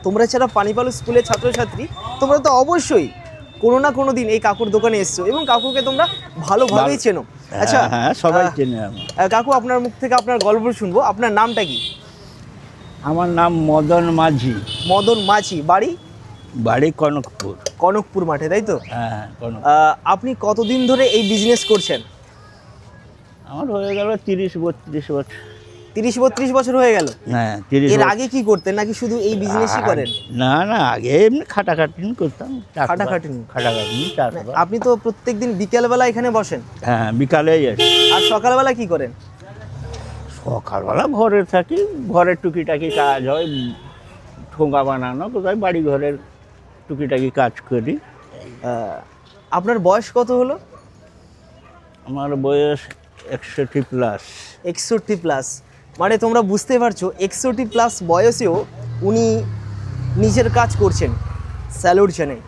তোমরা যারা পানিপালু স্কুলের ছাত্রছাত্রী, তোমরা তো অবশ্যই কোনো না কোনো দিন এই কাকুর দোকানে এসছো এবং কাকুকে তোমরা ভালোভাবেই চেনো। আচ্ছা, হ্যাঁ, সবাই চেনে আমার। কাকু আপনার মুখ থেকে আপনার গল্প শুনবো। আপনার নামটা কি? আমার নাম মদন মাঝি, মদন মাঝি, বাড়ি? বাড়ি কনকপুর। কনকপুর মাঠে, তাই তো? হ্যাঁ, কনক। আপনি কতদিন ধরে এই বিজনেস করছেন? আমার হয়ে গেল 30-32 বছর। 30-32 বছর হয়ে গেল। হ্যাঁ, 30 এর বছর। আগে কি করতেন, নাকি শুধু এই বিজনেসই করেন? না না, আগে এমনি খাটাখাটনি করতাম। খাটাখাটনি? চাষবাস। আপনি তো প্রত্যেকদিন বিকেলবেলা এখানে বসেন, হ্যাঁ, বিকালেই আসি। আর সকালবেলা কি করেন? সকালবেলা ঘরে থাকি, ঘরের টুকিটাকি কাজ হয়, ঠোঙা বানানো, কোথায় বাড়ি ঘরের টুকিটাকি কাজ করি। আপনার বয়স কত হলো? আমার বয়স 61+। 61+, মানে তোমরা বুঝতে পারছো 61+ বয়সেও উনি নিজের কাজ করছেন, স্যালুট জানাই।